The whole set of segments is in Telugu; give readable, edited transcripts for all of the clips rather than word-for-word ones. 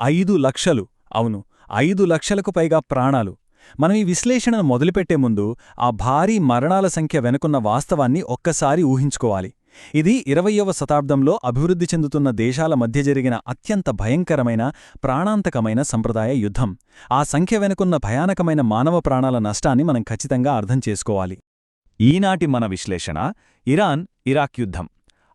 5 లక్షలు. అవును, 5 లక్షలకు పైగా ప్రాణాలు. మనం ఈ విశ్లేషణను మొదలుపెట్టే ముందు ఆ భారీ మరణాల సంఖ్య వెనుకున్న వాస్తవాన్ని ఒక్కసారి ఊహించుకోవాలి. ఇది 20వ శతాబ్దంలో అభివృద్ధి చెందుతున్న దేశాల మధ్య జరిగిన అత్యంత భయంకరమైన, ప్రాణాంతకమైన సంప్రదాయ యుద్ధం. ఆ సంఖ్య వెనుకున్న భయానకమైన మానవ ప్రాణాల నష్టాన్ని మనం ఖచ్చితంగా అర్థం చేసుకోవాలి. ఈనాటి మన విశ్లేషణ ఇరాన్, ఇరాక్ యుద్ధం.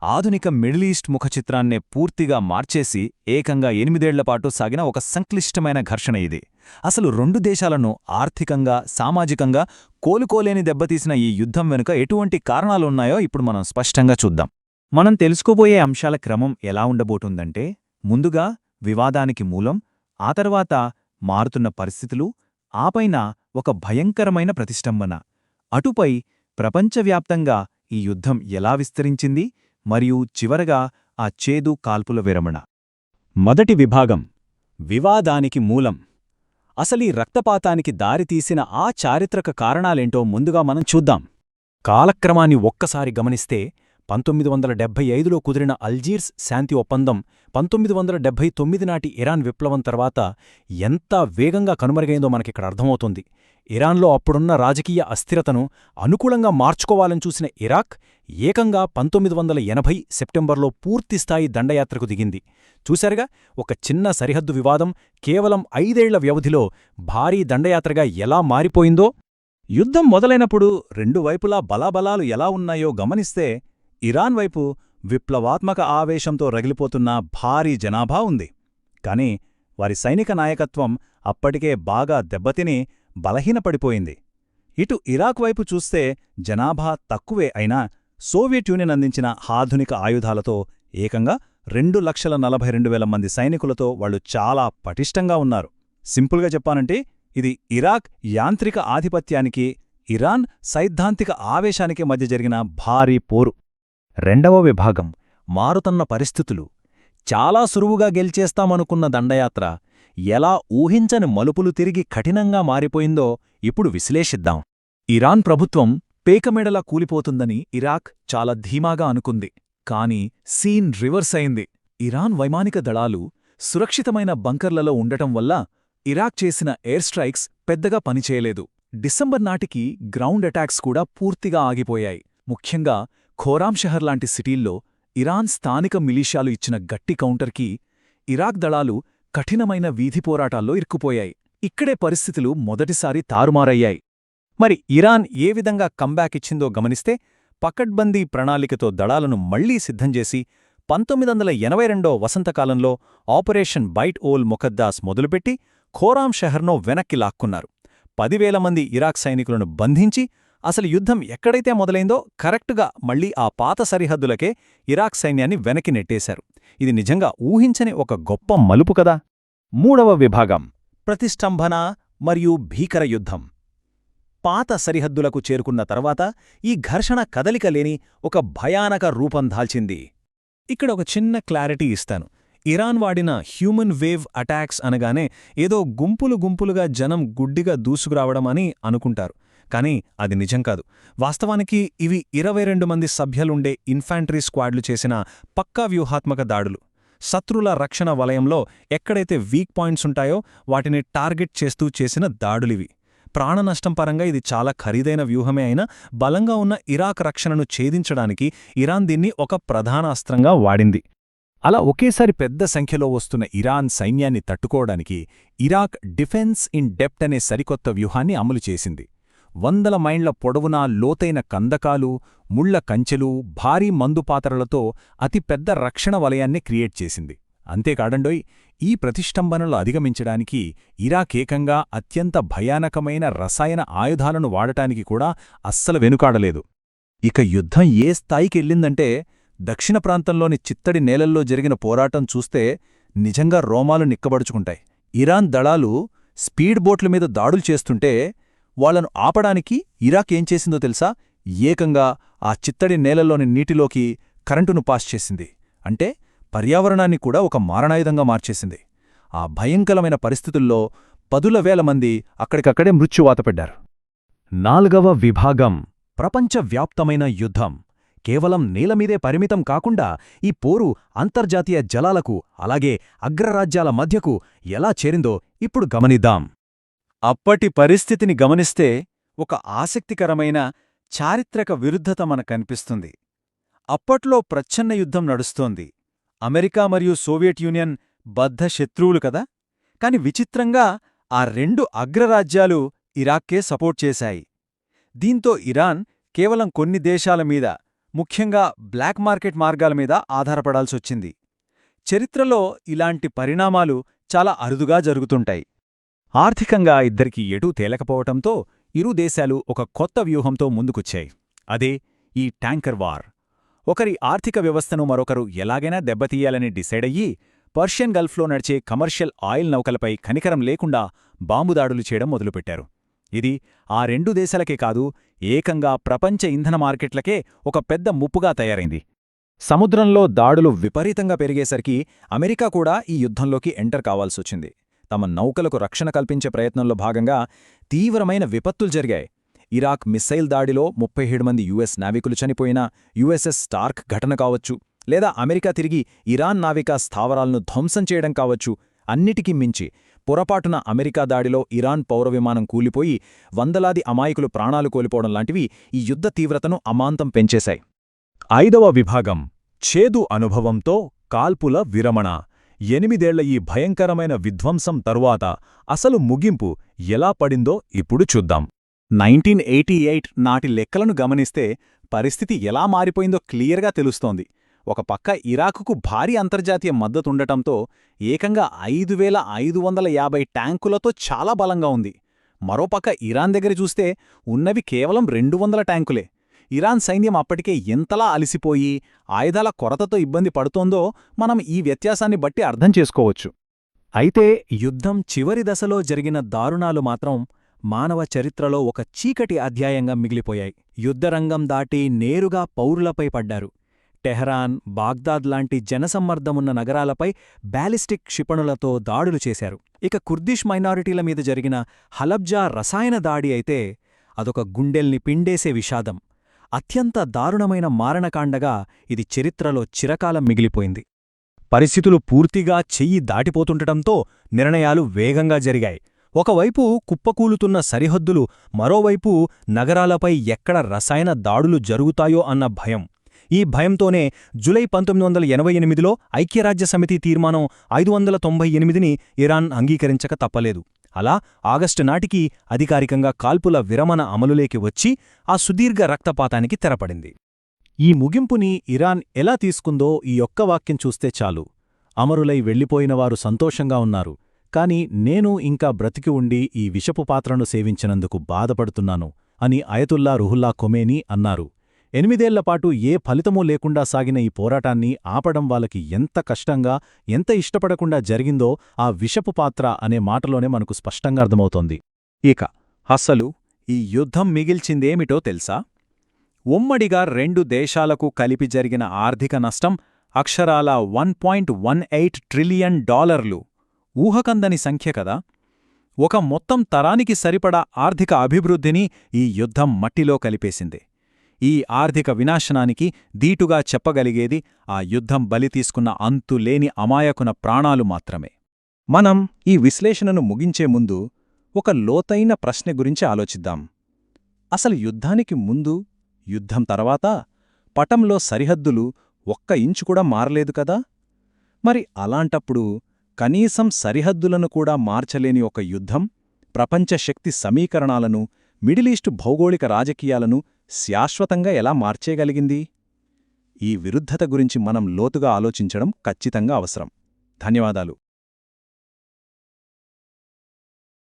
ఆధునిక మిడిల్ ఈస్ట్ ముఖచిత్రాన్నే పూర్తిగా మార్చేసి ఏకంగా 8 ఏళ్లపాటు సాగిన ఒక సంక్లిష్టమైన ఘర్షణ ఇది. అసలు రెండు దేశాలను ఆర్థికంగా, సామాజికంగా కోలుకోలేని దెబ్బతీసిన ఈ యుద్ధం వెనుక ఎటువంటి కారణాలున్నాయో ఇప్పుడు మనం స్పష్టంగా చూద్దాం. మనం తెలుసుకోబోయే అంశాల క్రమం ఎలా ఉండబోతుందంటే, ముందుగా వివాదానికి మూలం, ఆ తర్వాత మారుతున్న పరిస్థితులు, ఆపైన ఒక భయంకరమైన ప్రతిష్టంభన. అటుపై ప్రపంచవ్యాప్తంగా ఈ యుద్ధం ఎలా విస్తరించింది, మరియు చివరగా ఆ చేదు కాల్పుల విరమణ. మొదటి విభాగం: వివాదానికి మూలం. అసలీ రక్తపాతానికి దారితీసిన ఆ చారిత్రక కారణాలేంటో ముందుగా మనం చూద్దాం. కాలక్రమాన్ని ఒక్కసారి గమనిస్తే 1975లో కుదిరిన అల్జీర్స్ శాంతి ఒప్పందం 1979 నాటి ఇరాన్ విప్లవం తర్వాత ఎంత వేగంగా కనుమరుగైందో మనకిక్కడ అర్థమవుతుంది. ఇరాన్లో అప్పుడున్న రాజకీయ అస్థిరతను అనుకూలంగా మార్చుకోవాలని చూసిన ఇరాక్ ఏకంగా 1980 సెప్టెంబర్లో పూర్తిస్థాయి దండయాత్రకు దిగింది. చూశారుగా, ఒక చిన్న సరిహద్దు వివాదం కేవలం 5 ఏళ్ల వ్యవధిలో భారీ దండయాత్రగా ఎలా మారిపోయిందో. యుద్ధం మొదలైనప్పుడు రెండు వైపులా బలాబలాలు ఎలా ఉన్నాయో గమనిస్తే, ఇరాన్ వైపు విప్లవాత్మక ఆవేశంతో రగిలిపోతున్న భారీ జనాభా ఉంది. కాని వారి సైనిక నాయకత్వం అప్పటికే బాగా దెబ్బతిని బలహీనపడిపోయింది. ఇటు ఇరాక్ వైపు చూస్తే జనాభా తక్కువే అయినా సోవియట్ యూనియన్ అందించిన ఆధునిక ఆయుధాలతో ఏకంగా 2,42,000 మంది సైనికులతో వాళ్లు చాలా పటిష్టంగా ఉన్నారు. సింపుల్గా చెప్పానంటే, ఇది ఇరాక్ యాంత్రిక ఆధిపత్యానికి, ఇరాన్ సైద్ధాంతిక ఆవేశానికి మధ్య జరిగిన భారీ పోరు. రెండవ విభాగం: మారుతున్న పరిస్థితులు. చాలా సులువుగా గెలిచేస్తామనుకున్న దండయాత్ర ఎలా ఊహించని మలుపులు తిరిగి కఠినంగా మారిపోయిందో ఇప్పుడు విశ్లేషిద్దాం. ఇరాన్ ప్రభుత్వం పేకమెడలా కూలిపోతుందని ఇరాక్ చాలా ధీమాగా అనుకుంది. కాని సీన్ రివర్స్ అయింది. ఇరాన్ వైమానిక దళాలు సురక్షితమైన బంకర్లలో ఉండటం వల్ల ఇరాక్ చేసిన ఎయిర్ స్ట్రైక్స్ పెద్దగా పనిచేయలేదు. డిసెంబర్ నాటికి గ్రౌండ్ అటాక్స్ కూడా పూర్తిగా ఆగిపోయాయి. ముఖ్యంగా ఖోరామ్ షహర్ లాంటి సిటీల్లో ఇరాన్ స్థానిక మిలీషియాలు ఇచ్చిన గట్టి కౌంటర్కి ఇరాక్ దళాలు కఠినమైన వీధి పోరాటాల్లో ఇరుక్కుపోయాయి. ఇక్కడే పరిస్థితులు మొదటిసారి తారుమారయ్యాయి. మరి ఇరాన్ ఏ విధంగా కంబ్యాక్ ఇచ్చిందో గమనిస్తే, పకడ్బందీ ప్రణాళికతో దళాలను మళ్లీ సిద్ధంచేసి 1982 వసంతకాలంలో ఆపరేషన్ బైట్ ఓల్ ముఖద్దాస్ మొదలుపెట్టి ఖోరామ్ షహర్ను వెనక్కి లాక్కున్నారు. 10,000 మంది ఇరాక్ సైనికులను బంధించి అసలు యుద్ధం ఎక్కడైతే మొదలైందో కరెక్టుగా మళ్లీ ఆ పాత సరిహద్దులకే ఇరాక్ సైన్యాన్ని వెనక్కి నెట్టేశారు. ఇది నిజంగా ఊహించని ఒక గొప్ప మలుపు కదా. మూడవ విభాగం: ప్రతిష్టంభన మరియు భీకర యుద్ధం. పాత సరిహద్దులకు చేరుకున్న తర్వాత ఈ ఘర్షణ కదలికలేని ఒక భయానక రూపం దాల్చింది. ఇక్కడ ఒక చిన్న క్లారిటీ ఇస్తాను. ఇరాన్ వాడిన హ్యూమన్ వేవ్ అటాక్స్ అనగానే ఏదో గుంపులుగా జనం గుడ్డిగా దూసుకురావడం అని అనుకుంటారు. కానీ అది నిజం కాదు. వాస్తవానికి ఇవి 22 మంది సభ్యులుండే ఇన్ఫాంట్రీ స్క్వాడ్లు చేసిన పక్కా వ్యూహాత్మక దాడులు. శత్రుల రక్షణ వలయంలో ఎక్కడైతే వీక్ పాయింట్స్ ఉంటాయో వాటిని టార్గెట్ చేస్తూ చేసిన దాడులివి. ప్రాణనష్టం పరంగా ఇది చాలా ఖరీదైన వ్యూహమే అయినా బలంగా ఉన్న ఇరాక్ రక్షణను ఛేదించడానికి ఇరాన్ దీన్ని ఒక ప్రధాన అస్త్రంగా వాడింది. అలా ఒకేసారి పెద్ద సంఖ్యలో వస్తున్న ఇరాన్ సైన్యాన్ని తట్టుకోవడానికి ఇరాక్ డిఫెన్స్ ఇన్ డెప్త్ అనే సరికొత్త వ్యూహాన్ని అమలు చేసింది. 100 మైళ్ల పొడవునా లోతైన కందకాలు, ముళ్ల కంచెలు, భారీ మందుపాత్రలతో అతిపెద్ద రక్షణ వలయాన్ని క్రియేట్ చేసింది. అంతేకాడండోయ్, ఈ ప్రతిష్టంభనలు అధిగమించడానికి ఇరాక్ ఏకంగా అత్యంత భయానకమైన రసాయన ఆయుధాలను వాడటానికి కూడా అస్సలు వెనుకాడలేదు. ఇక యుద్ధం ఏ స్థాయికెళ్ళిందంటే, దక్షిణ ప్రాంతంలోని చిత్తడి నేలల్లో జరిగిన పోరాటం చూస్తే నిజంగా రోమాలు నిక్కబడుచుకుంటాయి. ఇరాన్ దళాలు స్పీడ్ బోట్ల మీద దాడులు చేస్తుంటే వాళ్లను ఆపడానికి ఇరాక్ ఏం చేసిందో తెలుసా? ఏకంగా ఆ చిత్తడి నేలల్లోని నీటిలోకి కరెంటును పాస్ చేసింది. అంటే పర్యావరణాన్ని కూడా ఒక మారణాయుధంగా మార్చేసింది. ఆ భయంకరమైన పరిస్థితుల్లో 10,000 మంది అక్కడికక్కడే మృత్యువాతపడ్డారు. 4వ విభాగం: ప్రపంచవ్యాప్తమైన యుద్ధం. కేవలం నేలమీదే పరిమితం కాకుండా ఈ పోరు అంతర్జాతీయ జలాలకు అలాగే అగ్రరాజ్యాల మధ్యకు ఎలా చేరిందో ఇప్పుడు గమనిద్దాం. అప్పటి పరిస్థితిని గమనిస్తే ఒక ఆసక్తికరమైన చారిత్రక విరుద్ధత మనకనిపిస్తుంది. అప్పట్లో ప్రచ్ఛన్న యుద్ధం నడుస్తోంది. అమెరికా మరియు సోవియట్ యూనియన్ బద్ధ శత్రువులు కదా. కాని విచిత్రంగా ఆ రెండు అగ్రరాజ్యాలు ఇరాక్కే సపోర్ట్ చేశాయి. దీంతో ఇరాన్ కేవలం కొన్ని దేశాల మీద, ముఖ్యంగా బ్లాక్ మార్కెట్ మార్గాల మీద ఆధారపడాల్సొచ్చింది. చరిత్రలో ఇలాంటి పరిణామాలు చాలా అరుదుగా జరుగుతుంటాయి. ఆర్థికంగా ఇద్దరికీ ఎటూ తేలకపోవటంతో ఇరు దేశాలు ఒక కొత్త వ్యూహంతో ముందుకొచ్చాయి. అదే ఈ ట్యాంకర్ వార్. ఒకరి ఆర్థిక వ్యవస్థను మరొకరు ఎలాగైనా దెబ్బతీయాలని డిసైడయ్యి పర్షియన్ గల్ఫ్లో నడిచే కమర్షియల్ ఆయిల్ నౌకలపై కనికరం లేకుండా బాంబుదాడులు చేయడం మొదలుపెట్టారు. ఇది ఆ రెండు దేశాలకే కాదు, ఏకంగా ప్రపంచ ఇంధన మార్కెట్లకే ఒక పెద్ద ముప్పుగా తయారైంది. సముద్రంలో దాడులు విపరీతంగా పెరిగేసరికి అమెరికా కూడా ఈ యుద్ధంలోకి ఎంటర్ కావాల్సొచ్చింది. తమ నౌకలకు రక్షణ కల్పించే ప్రయత్నంలో భాగంగా తీవ్రమైన విపత్తులు జరిగాయి. ఇరాక్ మిస్సైల్ దాడిలో 37 మంది యుఎస్ నావికులు చనిపోయిన యుఎస్ఎస్ స్టార్క్ ఘటన కావచ్చు, లేదా అమెరికా తిరిగి ఇరాన్ నావికా స్థావరాలను ధ్వంసం చేయడం కావచ్చు. అన్నిటికీ మించి పొరపాటున అమెరికా దాడిలో ఇరాన్ పౌరవిమానం కూలిపోయి వందలాది అమాయకులు ప్రాణాలు కోల్పోవడం లాంటివి ఈ యుద్ధ తీవ్రతను అమాంతం పెంచేశాయి. 5వ విభాగం చేదు అనుభవంతో కాల్పుల విరమణ. 8 ఏళ్ల ఈ భయంకరమైన విధ్వంసం తరువాత అసలు ముగింపు ఎలా పడిందో ఇప్పుడు చూద్దాం. 1988 నాటి లెక్కలను గమనిస్తే పరిస్థితి ఎలా మారిపోయిందో క్లియర్గా తెలుస్తోంది. ఒక పక్క ఇరాకుకు భారీ అంతర్జాతీయ మద్దతుండటంతో ఏకంగా 5550 ట్యాంకులతో చాలా బలంగా ఉంది. మరోపక్క ఇరాన్ దగ్గర చూస్తే ఉన్నవి కేవలం 200 ట్యాంకులే. ఇరాన్ సైన్యం అప్పటికే ఎంతలా అలసిపోయి ఆయుధాల కొరతతో ఇబ్బంది పడుతోందో మనం ఈ వ్యత్యాసాన్ని బట్టి అర్థం చేసుకోవచ్చు. అయితే యుద్ధం చివరి దశలో జరిగిన దారుణాలు మాత్రం మానవ చరిత్రలో ఒక చీకటి అధ్యాయంగా మిగిలిపోయాయి. యుద్ధరంగం దాటి నేరుగా పౌరులపై పడ్డారు. టెహరాన్, బాగ్దాద్ లాంటి జనసమ్మర్దమున్న నగరాలపై బ్యాలిస్టిక్ క్షిపణులతో దాడులు చేశారు. ఇక కుర్దిష్ మైనారిటీల మీద జరిగిన హలబ్జా రసాయన దాడి అయితే అదొక గుండెల్ని పిండేసే విషాదం. అత్యంత దారుణమైన మారణకాండగా ఇది చరిత్రలో చిరకాలం మిగిలిపోయింది. పరిస్థితులు పూర్తిగా చెయ్యి దాటిపోతుండటంతో నిర్ణయాలు వేగంగా జరిగాయి. ఒకవైపు కుప్పకూలుతున్న సరిహద్దులు, మరోవైపు నగరాలపై ఎక్కడ రసాయన దాడులు జరుగుతాయో అన్న భయం. ఈ భయంతోనే జులై 1988లో ఐక్యరాజ్యసమితి తీర్మానం 598ని ఇరాన్ అంగీకరించక తప్పలేదు. అలా ఆగస్టు నాటికి అధికారికంగా కాల్పుల విరమణ అమలులోకి వచ్చి ఆ సుదీర్ఘ రక్తపాతానికి తెరపడింది. ఈ ముగింపుని ఇరాన్ ఎలా తీసుకుందో ఈ ఒక్క వాక్యం చూస్తే చాలు. అమరులై వెళ్లిపోయినవారు సంతోషంగా ఉన్నారు, కాని నేను ఇంకా బ్రతికి ఉండి ఈ విషపు పాత్రను సేవించినందుకు బాధపడుతున్నాను అని అయతుల్లా రుహుల్లా ఖొమేనీ అన్నారు. 8 ఏళ్లపాటు ఏ ఫలితమూ లేకుండా సాగిన ఈ పోరాటాన్ని ఆపడం వాళ్ళకి ఎంత కష్టంగా, ఎంత ఇష్టపడకుండా జరిగిందో ఆ విషపు పాత్ర అనే మాటలోనే మనకు స్పష్టంగా అర్థమవుతోంది. ఇక అసలు ఈ యుద్ధం మిగిల్చిందేమిటో తెలుసా? ఉమ్మడిగా రెండు దేశాలకు కలిపి జరిగిన ఆర్థిక నష్టం అక్షరాల $1.18 ట్రిలియన్. ఊహకందని సంఖ్య కదా. ఒక మొత్తం తరానికి సరిపడా ఆర్థిక అభివృద్ధిని ఈ యుద్ధం మట్టిలో కలిపేసింది. ఈ ఆర్థిక వినాశనానికి దీటుగా చెప్పగలిగేది ఆ యుద్ధం బలి తీసుకున్న అంతులేని అమాయకున ప్రాణాలు మాత్రమే. మనం ఈ విశ్లేషణను ముగించే ముందు ఒక లోతైన ప్రశ్న గురించి ఆలోచిద్దాం. అసలు యుద్ధానికి ముందు, యుద్ధం తర్వాత పటంలో సరిహద్దులు ఒక్క ఇంచు కూడా మారలేదు కదా. మరి అలాంటప్పుడు కనీసం సరిహద్దులను కూడా మార్చలేని ఒక యుద్ధం ప్రపంచ శక్తి సమీకరణాలను, మిడిలీస్టు భౌగోళిక రాజకీయాలను శాశ్వతంగా ఎలా మార్చేయగలిగింది? ఈ విరుద్ధత గురించి మనం లోతుగా ఆలోచించడం ఖచ్చితంగా అవసరం. ధన్యవాదాలు.